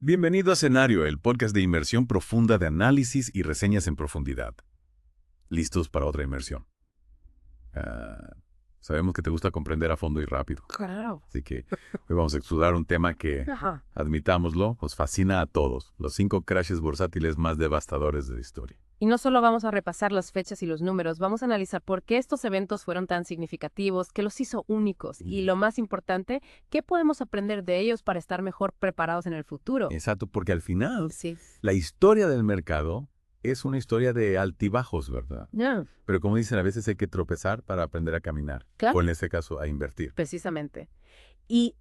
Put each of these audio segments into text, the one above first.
Bienvenido a Escenario, el podcast de inmersión profunda de análisis y reseñas en profundidad. ¿Listos para otra inmersión? Sabemos que te gusta comprender a fondo y rápido, Claro. así que hoy vamos a explorar un tema que, Ajá. admitámoslo, nos fascina a todos, los 5 crashes bursátiles más devastadores de la historia. Y no solo vamos a repasar las fechas y los números, vamos a analizar por qué estos eventos fueron tan significativos, qué los hizo únicos y, lo más importante, qué podemos aprender de ellos para estar mejor preparados en el futuro. Exacto, porque al final, Sí. la historia del mercado es una historia de altibajos, ¿verdad? Ya, Pero como dicen, a veces hay que tropezar para aprender a caminar, claro. o en este caso, a invertir. Precisamente. Y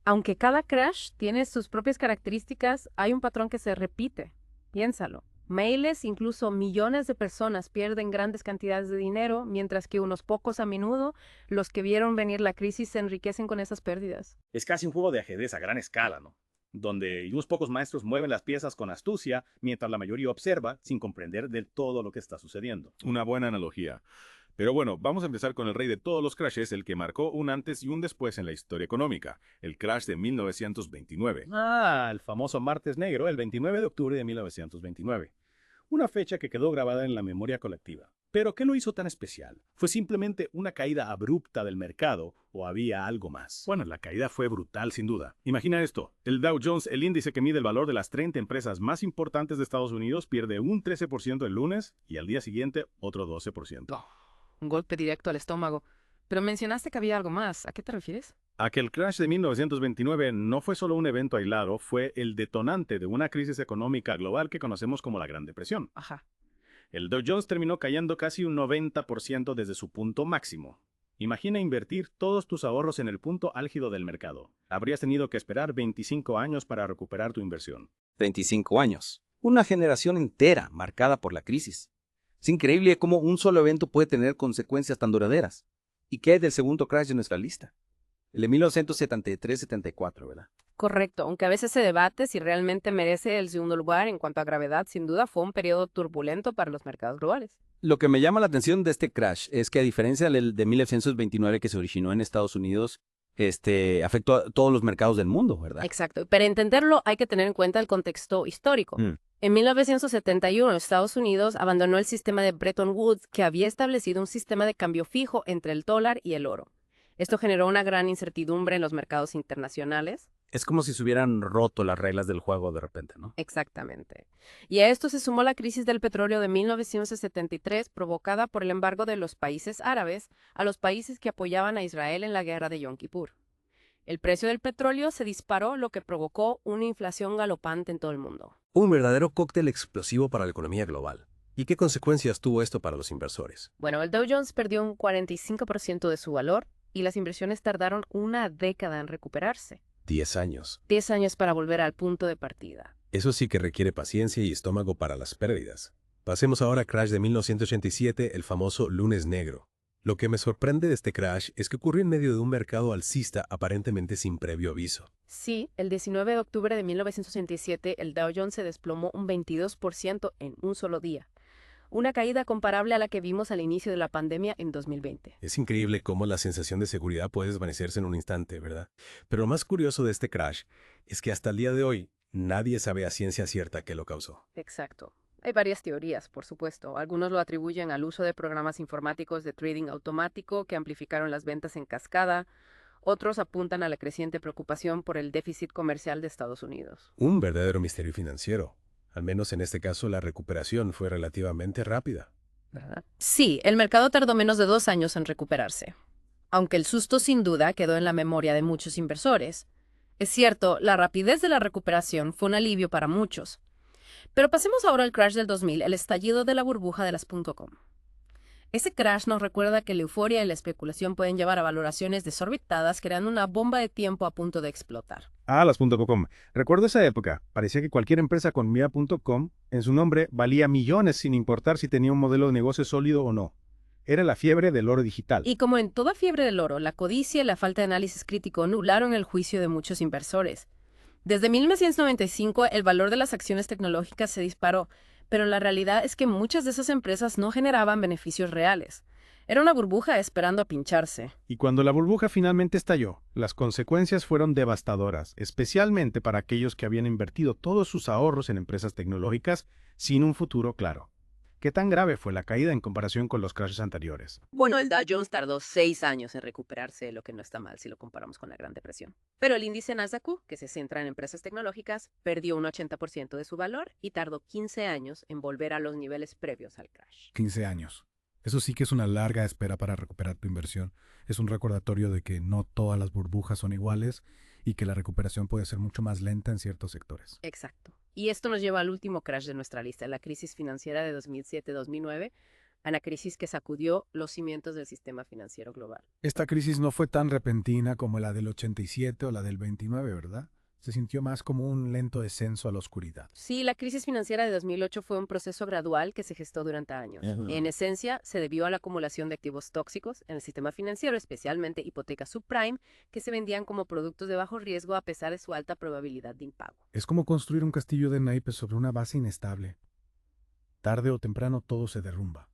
aunque cada crash tiene sus propias características, hay un patrón que se repite. Piénsalo. Miles, incluso millones de personas pierden grandes cantidades de dinero, mientras que unos pocos a menudo, los que vieron venir la crisis, se enriquecen con esas pérdidas. Es casi un juego de ajedrez a gran escala, ¿no? Donde unos pocos maestros mueven las piezas con astucia, mientras la mayoría observa sin comprender del todo lo que está sucediendo. Una buena analogía. Pero bueno, vamos a empezar con el rey de todos los crashes, el que marcó un antes y un después en la historia económica, el crash de 1929. El famoso Martes Negro, el 29 de octubre de 1929. Una fecha que quedó grabada en la memoria colectiva. ¿Pero qué lo hizo tan especial? ¿Fue simplemente una caída abrupta del mercado o había algo más? Bueno, la caída fue brutal sin duda. Imagina esto, el Dow Jones, el índice que mide el valor de las 30 empresas más importantes de Estados Unidos, pierde un 13% el lunes y al día siguiente otro 12%. Un golpe directo al estómago. Pero mencionaste que había algo más. ¿A qué te refieres? Aquel crash de 1929 no fue solo un evento aislado, fue el detonante de una crisis económica global que conocemos como la Gran Depresión. Ajá. El Dow Jones terminó cayendo casi un 90% desde su punto máximo. Imagina invertir todos tus ahorros en el punto álgido del mercado. Habrías tenido que esperar 25 años para recuperar tu inversión. 25 años. Una generación entera marcada por la crisis. Es increíble cómo un solo evento puede tener consecuencias tan duraderas. ¿Y qué hay del segundo crash de nuestra lista? El de 1973-74, ¿verdad? Correcto, aunque a veces se debate si realmente merece el segundo lugar en cuanto a gravedad, sin duda fue un periodo turbulento para los mercados globales. Lo que me llama la atención de este crash es que a diferencia del de 1929 que se originó en Estados Unidos, afectó a todos los mercados del mundo, ¿verdad? Exacto. Para entenderlo hay que tener en cuenta el contexto histórico. En 1971, Estados Unidos abandonó el sistema de Bretton Woods, que había establecido un sistema de cambio fijo entre el dólar y el oro. Esto generó una gran incertidumbre en los mercados internacionales. Es como si se hubieran roto las reglas del juego de repente, ¿no? Exactamente. Y a esto se sumó la crisis del petróleo de 1973, provocada por el embargo de los países árabes a los países que apoyaban a Israel en la guerra de Yom Kippur. El precio del petróleo se disparó, lo que provocó una inflación galopante en todo el mundo. Un verdadero cóctel explosivo para la economía global. ¿Y qué consecuencias tuvo esto para los inversores? Bueno, el Dow Jones perdió un 45% de su valor y las inversiones tardaron una década en recuperarse. 10 años. 10 años para volver al punto de partida. Eso sí que requiere paciencia y estómago para las pérdidas. Pasemos ahora al crash de 1987, el famoso Lunes Negro. Lo que me sorprende de este crash es que ocurrió en medio de un mercado alcista aparentemente sin previo aviso. Sí, el 19 de octubre de 1987 el Dow Jones se desplomó un 22% en un solo día. Una caída comparable a la que vimos al inicio de la pandemia en 2020. Es increíble cómo la sensación de seguridad puede desvanecerse en un instante, ¿verdad? Pero lo más curioso de este crash es que hasta el día de hoy nadie sabe a ciencia cierta qué lo causó. Exacto. Hay varias teorías, por supuesto. Algunos lo atribuyen al uso de programas informáticos de trading automático que amplificaron las ventas en cascada. Otros apuntan a la creciente preocupación por el déficit comercial de Estados Unidos. Un verdadero misterio financiero. Al menos en este caso la recuperación fue relativamente rápida. ¿Verdad? Sí, el mercado tardó menos de 2 años en recuperarse. Aunque el susto sin duda quedó en la memoria de muchos inversores. Es cierto, la rapidez de la recuperación fue un alivio para muchos. Pero pasemos ahora al crash del 2000, el estallido de la burbuja de las .com. Ese crash nos recuerda que la euforia y la especulación pueden llevar a valoraciones desorbitadas, creando una bomba de tiempo a punto de explotar. Las .com. Recuerdo esa época. Parecía que cualquier empresa con mia.com en su nombre valía millones sin importar si tenía un modelo de negocio sólido o no. Era la fiebre del oro digital. Y como en toda fiebre del oro, la codicia y la falta de análisis crítico anularon el juicio de muchos inversores. Desde 1995, el valor de las acciones tecnológicas se disparó, pero la realidad es que muchas de esas empresas no generaban beneficios reales. Era una burbuja esperando a pincharse. Y cuando la burbuja finalmente estalló, las consecuencias fueron devastadoras, especialmente para aquellos que habían invertido todos sus ahorros en empresas tecnológicas sin un futuro claro. ¿Qué tan grave fue la caída en comparación con los crashes anteriores? Bueno, el Dow Jones tardó 6 años en recuperarse, lo que no está mal si lo comparamos con la Gran Depresión. Pero el índice Nasdaq, que se centra en empresas tecnológicas, perdió un 80% de su valor y tardó 15 años en volver a los niveles previos al crash. 15 años. Eso sí que es una larga espera para recuperar tu inversión. Es un recordatorio de que no todas las burbujas son iguales y que la recuperación puede ser mucho más lenta en ciertos sectores. Exacto. Y esto nos lleva al último crash de nuestra lista, la crisis financiera de 2007-2009, una crisis que sacudió los cimientos del sistema financiero global. Esta crisis no fue tan repentina como la del 87 o la del 29, ¿verdad? Se sintió más como un lento descenso a la oscuridad. Sí, la crisis financiera de 2008 fue un proceso gradual que se gestó durante años. En esencia, se debió a la acumulación de activos tóxicos en el sistema financiero, especialmente hipotecas subprime, que se vendían como productos de bajo riesgo a pesar de su alta probabilidad de impago. Es como construir un castillo de naipes sobre una base inestable. Tarde o temprano todo se derrumba.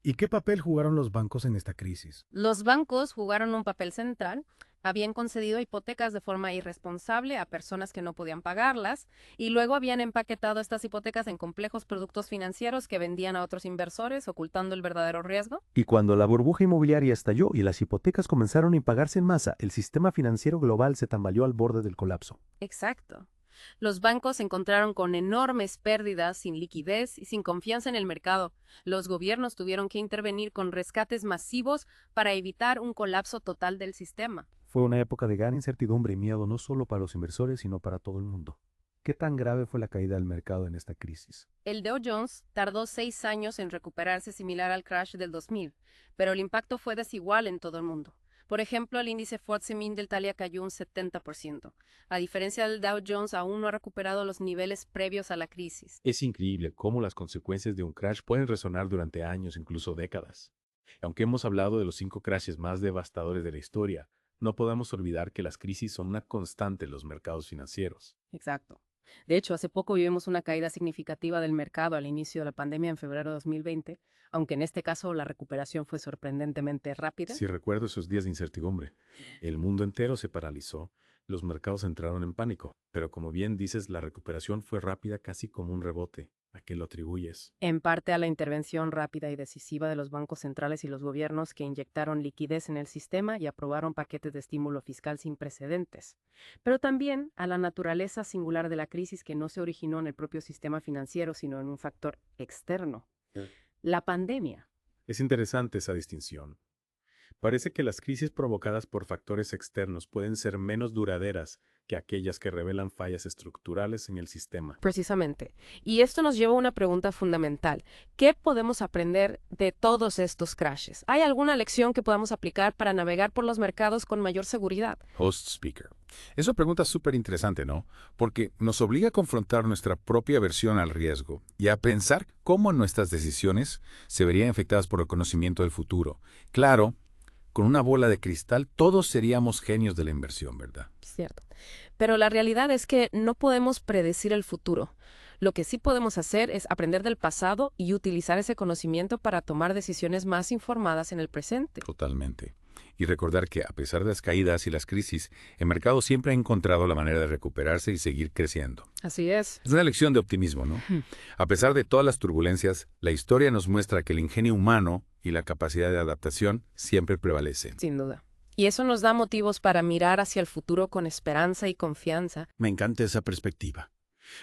¿Y qué papel jugaron los bancos en esta crisis? Los bancos jugaron un papel central. Habían concedido hipotecas de forma irresponsable a personas que no podían pagarlas y luego habían empaquetado estas hipotecas en complejos productos financieros que vendían a otros inversores, ocultando el verdadero riesgo. Y cuando la burbuja inmobiliaria estalló y las hipotecas comenzaron a impagarse en masa, el sistema financiero global se tambaleó al borde del colapso. Exacto. Los bancos se encontraron con enormes pérdidas, sin liquidez y sin confianza en el mercado. Los gobiernos tuvieron que intervenir con rescates masivos para evitar un colapso total del sistema. Fue una época de gran incertidumbre y miedo no solo para los inversores, sino para todo el mundo. ¿Qué tan grave fue la caída del mercado en esta crisis? El Dow Jones tardó 6 años en recuperarse, similar al crash del 2000, pero el impacto fue desigual en todo el mundo. Por ejemplo, el índice FTSE de Italia cayó un 70%. A diferencia del Dow Jones, aún no ha recuperado los niveles previos a la crisis. Es increíble cómo las consecuencias de un crash pueden resonar durante años, incluso décadas. Aunque hemos hablado de los 5 crashes más devastadores de la historia, no podemos olvidar que las crisis son una constante en los mercados financieros. Exacto. De hecho, hace poco vivimos una caída significativa del mercado al inicio de la pandemia en febrero de 2020, aunque en este caso la recuperación fue sorprendentemente rápida. Sí, recuerdo esos días de incertidumbre. El mundo entero se paralizó, los mercados entraron en pánico, pero como bien dices, la recuperación fue rápida, casi como un rebote. ¿A qué lo atribuyes? En parte a la intervención rápida y decisiva de los bancos centrales y los gobiernos que inyectaron liquidez en el sistema y aprobaron paquetes de estímulo fiscal sin precedentes. Pero también a la naturaleza singular de la crisis que no se originó en el propio sistema financiero, sino en un factor externo. La pandemia. Es interesante esa distinción. Parece que las crisis provocadas por factores externos pueden ser menos duraderas que aquellas que revelan fallas estructurales en el sistema. Precisamente. Y esto nos lleva a una pregunta fundamental. ¿Qué podemos aprender de todos estos crashes? ¿Hay alguna lección que podamos aplicar para navegar por los mercados con mayor seguridad? Host Speaker. Es una pregunta súper interesante, ¿no? Porque nos obliga a confrontar nuestra propia aversión al riesgo y a pensar cómo nuestras decisiones se verían afectadas por el conocimiento del futuro. Claro, con una bola de cristal todos seríamos genios de la inversión, ¿verdad? Cierto. Pero la realidad es que no podemos predecir el futuro. Lo que sí podemos hacer es aprender del pasado y utilizar ese conocimiento para tomar decisiones más informadas en el presente. Totalmente. Y recordar que, a pesar de las caídas y las crisis, el mercado siempre ha encontrado la manera de recuperarse y seguir creciendo. Así es. Es una lección de optimismo, ¿no? A pesar de todas las turbulencias, la historia nos muestra que el ingenio humano y la capacidad de adaptación siempre prevalecen. Sin duda. Y eso nos da motivos para mirar hacia el futuro con esperanza y confianza. Me encanta esa perspectiva.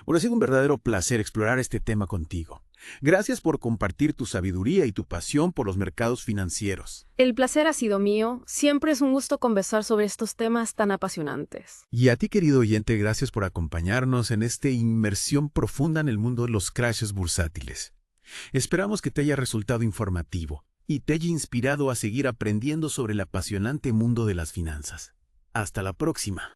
Bueno, ha sido un verdadero placer explorar este tema contigo. Gracias por compartir tu sabiduría y tu pasión por los mercados financieros. El placer ha sido mío. Siempre es un gusto conversar sobre estos temas tan apasionantes. Y a ti, querido oyente, gracias por acompañarnos en esta inmersión profunda en el mundo de los crashes bursátiles. Esperamos que te haya resultado informativo y te haya inspirado a seguir aprendiendo sobre el apasionante mundo de las finanzas. Hasta la próxima.